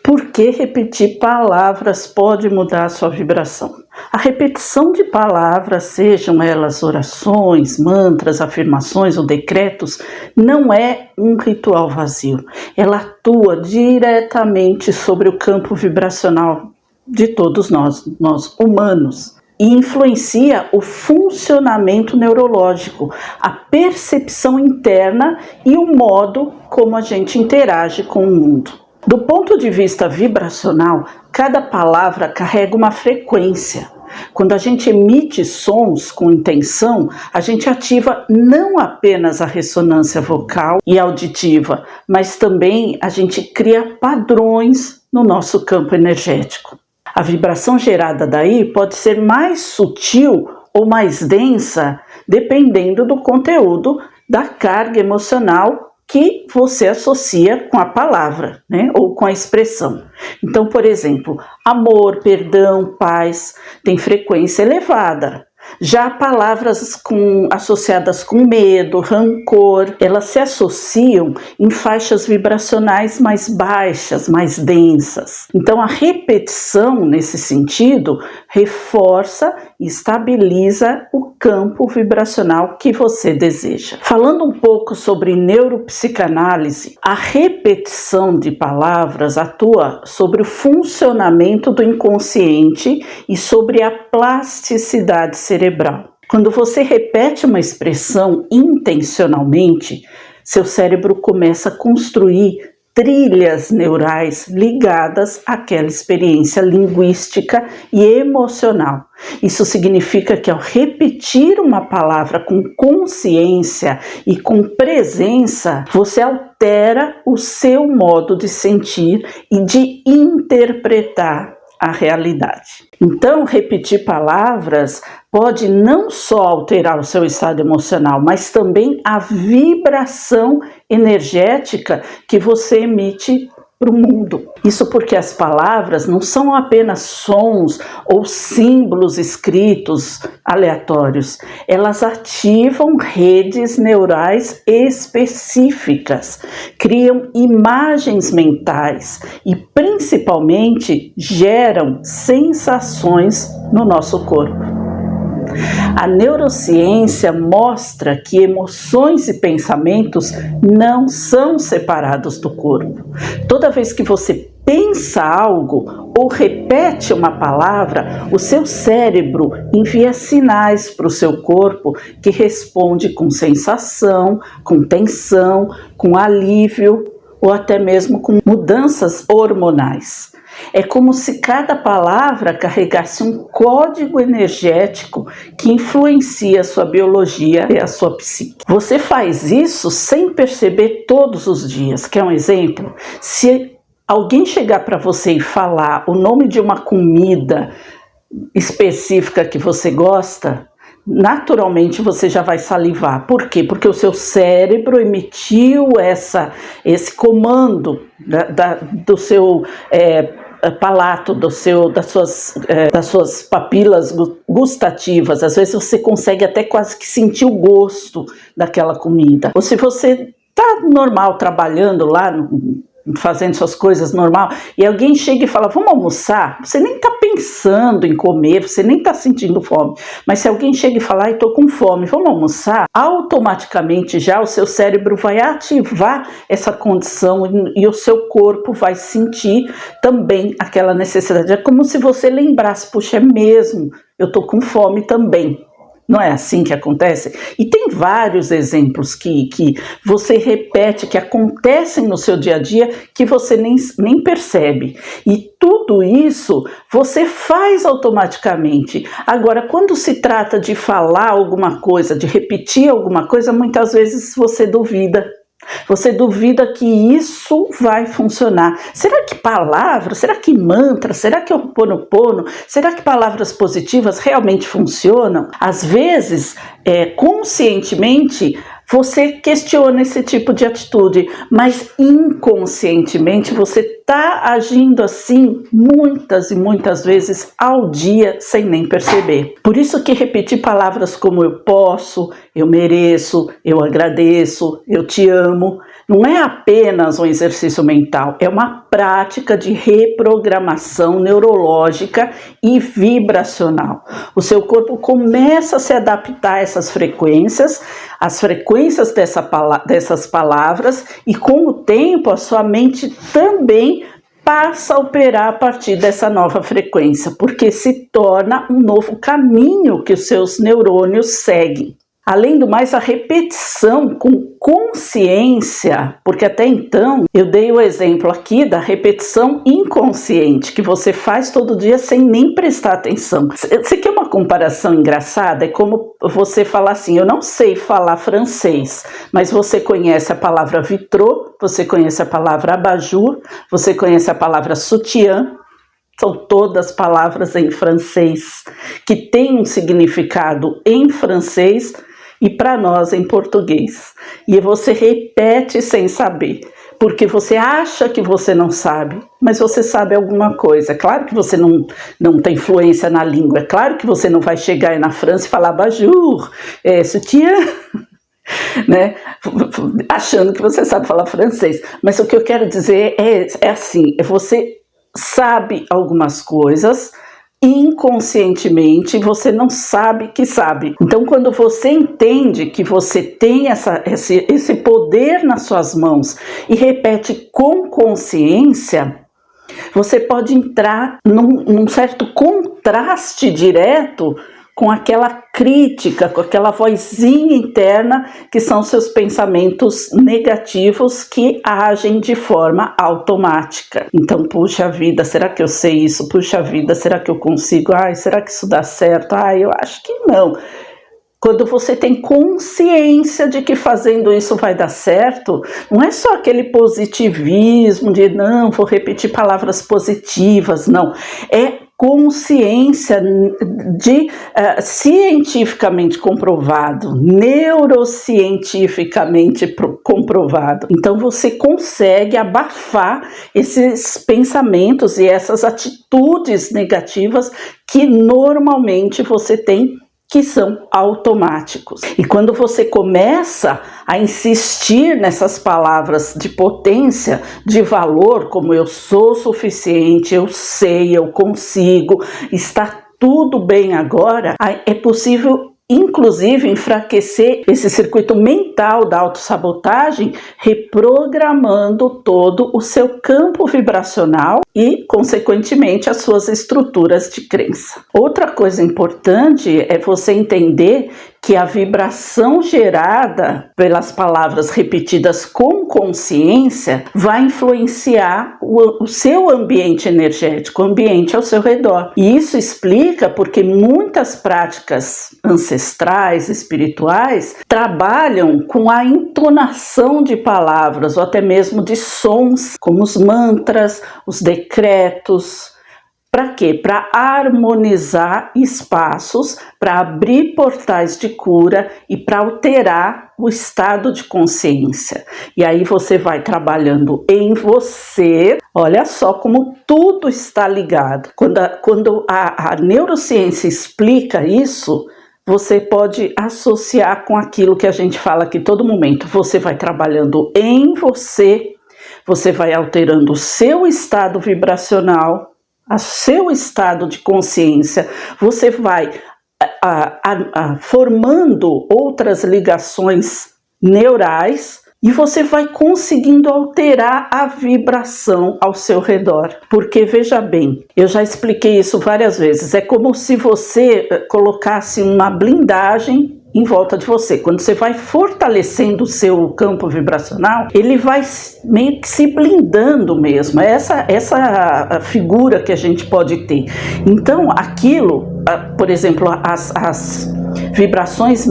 Por que repetir palavras pode mudar a sua vibração? A repetição de palavras, sejam elas orações, mantras, afirmações ou decretos, não é um ritual vazio. Ela atua diretamente sobre o campo vibracional de todos nós humanos, e influencia o funcionamento neurológico, a percepção interna e o modo como a gente interage com o mundo. Do ponto de vista vibracional, cada palavra carrega uma frequência. Quando a gente emite sons com intenção, a gente ativa não apenas a ressonância vocal e auditiva, mas também a gente cria padrões no nosso campo energético. A vibração gerada daí pode ser mais sutil ou mais densa, dependendo do conteúdo da carga emocional que você associa com a palavra, né, ou com a expressão. Então, por exemplo, amor, perdão, paz tem frequência elevada. Já palavras associadas com medo, rancor, elas se associam em faixas vibracionais mais baixas, mais densas. Então, a repetição, nesse sentido, reforça e estabiliza o campo vibracional que você deseja. Falando um pouco sobre neuropsicanálise, a repetição de palavras atua sobre o funcionamento do inconsciente e sobre a plasticidade cerebral. Quando você repete uma expressão intencionalmente, seu cérebro começa a construir trilhas neurais ligadas àquela experiência linguística e emocional. Isso significa que ao repetir uma palavra com consciência e com presença, você altera o seu modo de sentir e de interpretar a realidade. Então, repetir palavras pode não só alterar o seu estado emocional, mas também a vibração energética que você emite para o mundo. Isso porque as palavras não são apenas sons ou símbolos escritos aleatórios. Elas ativam redes neurais específicas, criam imagens mentais e, principalmente, geram sensações no nosso corpo. A neurociência mostra que emoções e pensamentos não são separados do corpo. Toda vez que você pensa algo ou repete uma palavra, o seu cérebro envia sinais para o seu corpo que responde com sensação, com tensão, com alívio ou até mesmo com mudanças hormonais. É como se cada palavra carregasse um código energético que influencia a sua biologia e a sua psique. Você faz isso sem perceber todos os dias. Quer um exemplo? Se alguém chegar para você e falar o nome de uma comida específica que você gosta, naturalmente você já vai salivar. Por quê? Porque o seu cérebro emitiu esse comando do seu palato, das suas papilas gustativas. Às vezes você consegue até quase que sentir o gosto daquela comida. Ou se você está normal trabalhando lá, fazendo suas coisas normal, e alguém chega e fala, vamos almoçar? Você nem está pensando em comer, você nem está sentindo fome, mas se alguém chega e fala, estou com fome, vamos almoçar? Automaticamente já o seu cérebro vai ativar essa condição e o seu corpo vai sentir também aquela necessidade. É como se você lembrasse, puxa, é mesmo, eu estou com fome também. Não é assim que acontece? E tem vários exemplos que você repete, que acontecem no seu dia a dia, que você nem percebe. E tudo isso você faz automaticamente. Agora, quando se trata de falar alguma coisa, de repetir alguma coisa, muitas vezes você duvida. Você duvida que isso vai funcionar. Será que palavras, será que mantra, será que Ho'oponopono, será que palavras positivas realmente funcionam? Às vezes, conscientemente, você questiona esse tipo de atitude, mas inconscientemente você está agindo assim muitas e muitas vezes ao dia sem nem perceber. Por isso que repetir palavras como eu posso, eu mereço, eu agradeço, eu te amo, não é apenas um exercício mental, é uma prática de reprogramação neurológica e vibracional. O seu corpo começa a se adaptar a essas frequências, as frequências dessas palavras, e com o tempo a sua mente também passa a operar a partir dessa nova frequência, porque se torna um novo caminho que os seus neurônios seguem. Além do mais, a repetição com consciência, porque até então eu dei o exemplo aqui da repetição inconsciente, que você faz todo dia sem nem prestar atenção. Você quer uma comparação engraçada? É como você falar assim, eu não sei falar francês, mas você conhece a palavra vitrô, você conhece a palavra abajur, você conhece a palavra sutiã. São todas palavras em francês, que têm um significado em francês e para nós em português. E você repete sem saber, porque você acha que você não sabe, mas você sabe alguma coisa. É claro que você não tem fluência na língua, é claro que você não vai chegar aí na França e falar bonjour, sutiã, né? Achando que você sabe falar francês. Mas o que eu quero dizer é assim, você sabe algumas coisas, inconscientemente você não sabe que sabe. Então, quando você entende que você tem esse poder nas suas mãos e repete com consciência, você pode entrar num certo contraste direto com aquela crítica, com aquela vozinha interna que são seus pensamentos negativos que agem de forma automática. Então, puxa vida, será que eu sei isso? Puxa vida, será que eu consigo? Ai, será que isso dá certo? Ai, eu acho que não. Quando você tem consciência de que fazendo isso vai dar certo, não é só aquele positivismo de não, vou repetir palavras positivas, não. É consciência de cientificamente comprovado, neurocientificamente comprovado. Então você consegue abafar esses pensamentos e essas atitudes negativas que normalmente você tem, que são automáticos. E quando você começa a insistir nessas palavras de potência, de valor, como eu sou suficiente, eu sei, eu consigo, está tudo bem agora, é possível inclusive enfraquecer esse circuito mental da autossabotagem, reprogramando todo o seu campo vibracional e, consequentemente, as suas estruturas de crença. Outra coisa importante é você entender que a vibração gerada pelas palavras repetidas com consciência vai influenciar o seu ambiente energético, o ambiente ao seu redor. E isso explica porque muitas práticas ancestrais, espirituais, trabalham com a entonação de palavras ou até mesmo de sons, como os mantras, os decretos. Para quê? Para harmonizar espaços, para abrir portais de cura e para alterar o estado de consciência. E aí você vai trabalhando em você. Olha só como tudo está ligado. Quando a neurociência explica isso, você pode associar com aquilo que a gente fala aqui todo momento. Você vai trabalhando em você, você vai alterando o seu estado vibracional, o seu estado de consciência, você vai formando outras ligações neurais e você vai conseguindo alterar a vibração ao seu redor. Porque, veja bem, eu já expliquei isso várias vezes, é como se você colocasse uma blindagem em volta de você. Quando você vai fortalecendo o seu campo vibracional, ele vai meio que se blindando mesmo. É essa figura que a gente pode ter. Então, aquilo, por exemplo, as vibrações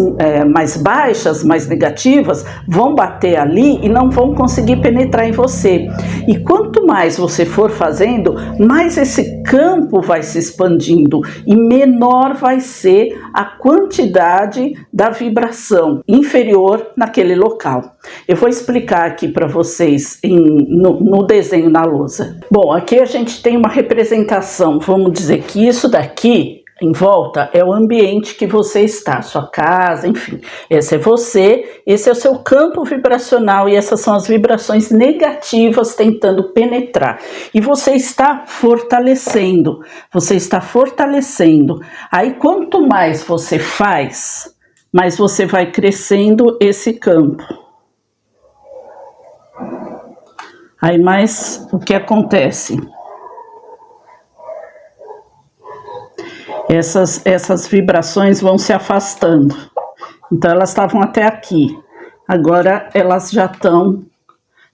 mais baixas, mais negativas, vão bater ali e não vão conseguir penetrar em você. E quanto mais você for fazendo, mais esse campo vai se expandindo e menor vai ser a quantidade da vibração inferior naquele local. Eu vou explicar aqui para vocês no desenho na lousa. Bom, aqui a gente tem uma representação, vamos dizer que isso daqui em volta é o ambiente que você está, sua casa, enfim. Esse é você, esse é o seu campo vibracional e essas são as vibrações negativas tentando penetrar. E você está fortalecendo, você está fortalecendo. Aí quanto mais você faz, mais você vai crescendo esse campo. Aí mais o que acontece? Essas vibrações vão se afastando. Então elas estavam até aqui, agora elas já estão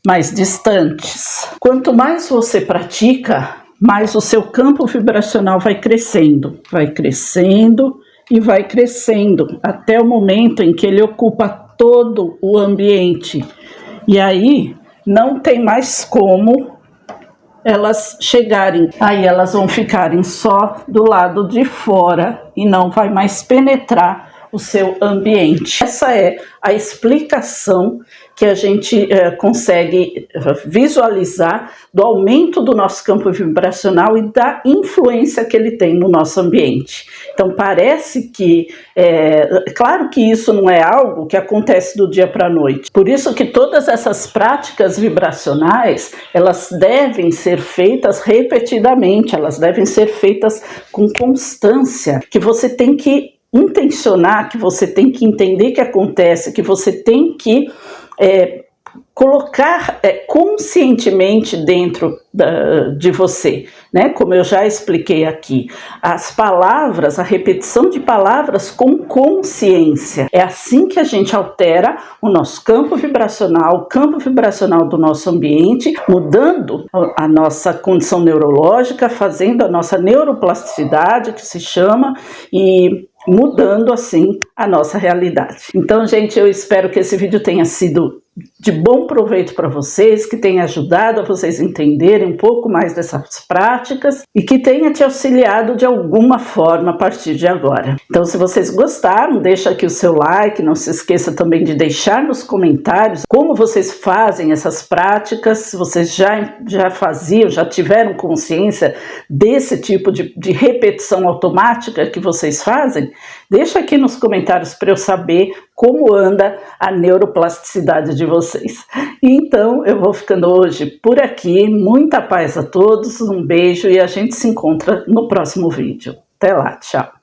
mais distantes. Quanto mais você pratica, mais o seu campo vibracional vai crescendo e vai crescendo, até o momento em que ele ocupa todo o ambiente. E aí não tem mais como elas chegarem, aí elas vão ficarem só do lado de fora e não vai mais penetrar o seu ambiente. Essa é a explicação que a gente consegue visualizar do aumento do nosso campo vibracional e da influência que ele tem no nosso ambiente. Então parece que, claro que isso não é algo que acontece do dia para a noite. Por isso que todas essas práticas vibracionais, elas devem ser feitas repetidamente, elas devem ser feitas com constância, que você tem que intencionar, que você tem que entender que acontece, que você tem que colocar conscientemente dentro de você, né? Como eu já expliquei aqui, as palavras, a repetição de palavras com consciência, é assim que a gente altera o nosso campo vibracional, o campo vibracional do nosso ambiente, mudando a nossa condição neurológica, fazendo a nossa neuroplasticidade, que se chama, e mudando assim a nossa realidade. Então, gente, eu espero que esse vídeo tenha sido de bom proveito para vocês, que tenha ajudado a vocês entenderem um pouco mais dessas práticas e que tenha te auxiliado de alguma forma a partir de agora. Então, se vocês gostaram, deixa aqui o seu like, não se esqueça também de deixar nos comentários como vocês fazem essas práticas, se vocês já faziam, já tiveram consciência desse tipo de repetição automática que vocês fazem. Deixa aqui nos comentários para eu saber como anda a neuroplasticidade de vocês. Então, eu vou ficando hoje por aqui. Muita paz a todos, um beijo e a gente se encontra no próximo vídeo. Até lá, tchau!